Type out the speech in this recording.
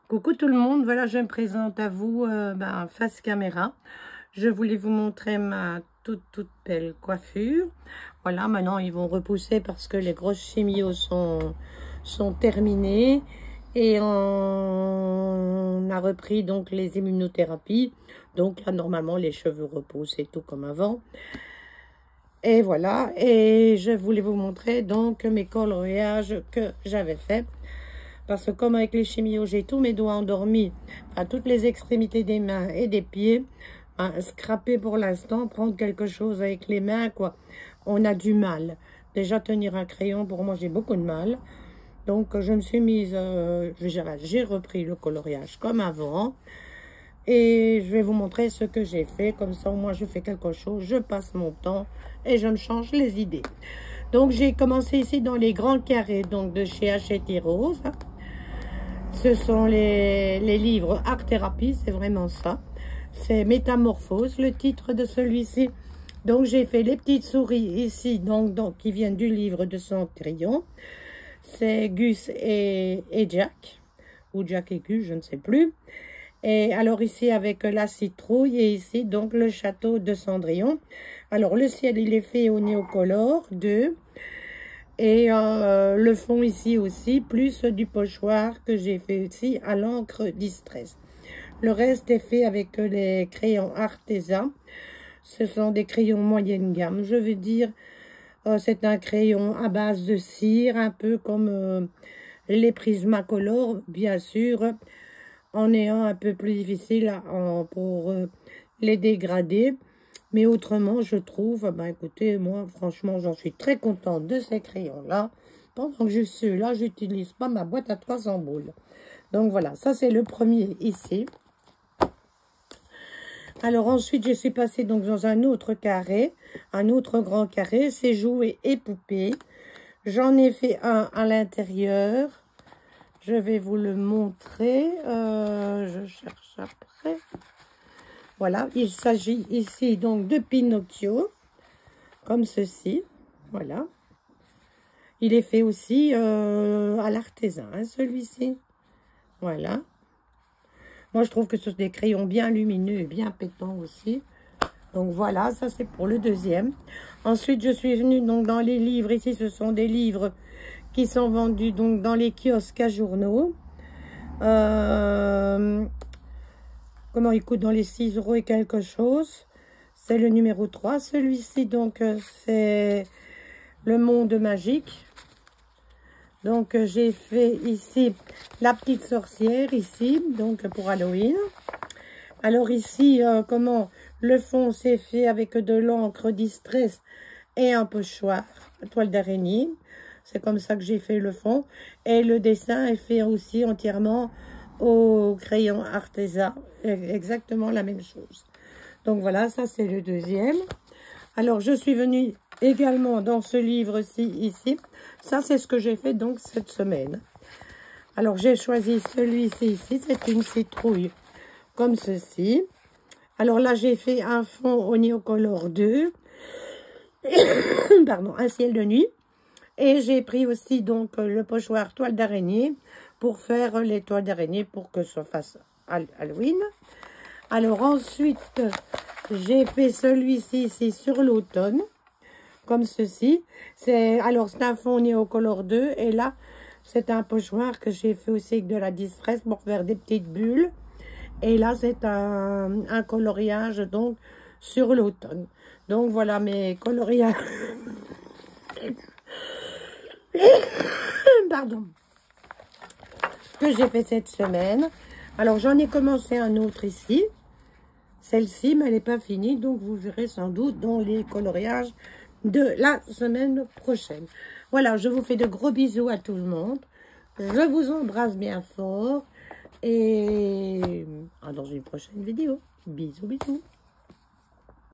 Coucou tout le monde, voilà je me présente à vous face caméra. Je voulais vous montrer ma toute belle coiffure. Voilà, maintenant ils vont repousser parce que les grosses chimios sont terminées. Et on a repris donc les immunothérapies. Donc là normalement les cheveux repoussent et tout comme avant. Et voilà, et je voulais vous montrer donc mes coloriages que j'avais fait. Parce que comme avec les chimios, j'ai tous mes doigts endormis à toutes les extrémités des mains et des pieds. Scraper pour l'instant, prendre quelque chose avec les mains, quoi. On a du mal. Déjà, tenir un crayon, pour moi, j'ai beaucoup de mal. Donc, je me suis mise, j'ai repris le coloriage comme avant. Et je vais vous montrer ce que j'ai fait. Comme ça, au moins, je fais quelque chose, je passe mon temps et je me change les idées. Donc, j'ai commencé ici dans les grands carrés, donc de chez Hachette Rose. Ce sont les livres Art Thérapie, c'est vraiment ça. C'est Métamorphose, le titre de celui-ci. Donc, j'ai fait les petites souris ici, donc qui viennent du livre de Cendrillon. C'est Gus et Jack, ou Jack et Gus, je ne sais plus. Et alors ici, avec la citrouille, et ici, donc, le château de Cendrillon. Alors, le ciel, il est fait au Néocolor 2. Et le fond ici aussi, plus du pochoir que j'ai fait ici à l'encre Distress. Le reste est fait avec les crayons Arteza. Ce sont des crayons moyenne gamme. Je veux dire, c'est un crayon à base de cire, un peu comme les Prismacolor, bien sûr, en ayant un peu plus difficile pour les dégrader. Mais autrement, je trouve, écoutez, moi, franchement, j'en suis très contente de ces crayons-là. Pendant que je suis là, j'utilise pas ma boîte à 300 boules. Donc voilà, ça c'est le premier ici. Alors ensuite, je suis passée donc dans un autre carré, un autre grand carré, c'est jouets et poupées. J'en ai fait un à l'intérieur. Je vais vous le montrer. Je cherche après. Voilà, il s'agit ici donc de Pinocchio, comme ceci, voilà. Il est fait aussi à l'artisan, celui-ci, voilà. Moi, je trouve que ce sont des crayons bien lumineux et bien pétants aussi. Donc voilà, ça c'est pour le deuxième. Ensuite, je suis venue donc dans les livres, ici ce sont des livres qui sont vendus donc dans les kiosques à journaux. Comment il coûte dans les 6 € et quelque chose. C'est le numéro 3. Celui-ci, donc, c'est le monde magique. Donc, j'ai fait ici la petite sorcière, ici, donc pour Halloween. Alors ici, comment le fond s'est fait avec de l'encre Distress et un pochoir, toile d'araignée. C'est comme ça que j'ai fait le fond. Et le dessin est fait aussi entièrement au crayon Arteza, exactement la même chose. Donc voilà, ça c'est le deuxième. Alors je suis venue également dans ce livre-ci ici. Ça c'est ce que j'ai fait donc cette semaine. Alors j'ai choisi celui-ci ici, c'est une citrouille comme ceci. Alors là j'ai fait un fond au Néocolor 2. Pardon, un ciel de nuit. Et j'ai pris aussi donc le pochoir toile d'araignée pour faire les toiles d'araignée pour que ça fasse Halloween. Alors ensuite, j'ai fait celui-ci ici sur l'automne, comme ceci. Alors c'est un fond Néocolor 2 et là, c'est un pochoir que j'ai fait aussi avec de la Distress pour faire des petites bulles. Et là, c'est un coloriage donc sur l'automne. Donc voilà mes coloriages. Pardon. Que j'ai fait cette semaine. Alors j'en ai commencé un autre ici. Celle-ci, mais elle n'est pas finie. Donc vous verrez sans doute dans les coloriages de la semaine prochaine. Voilà, je vous fais de gros bisous à tout le monde. Je vous embrasse bien fort. Et dans une prochaine vidéo. Bisous, bisous.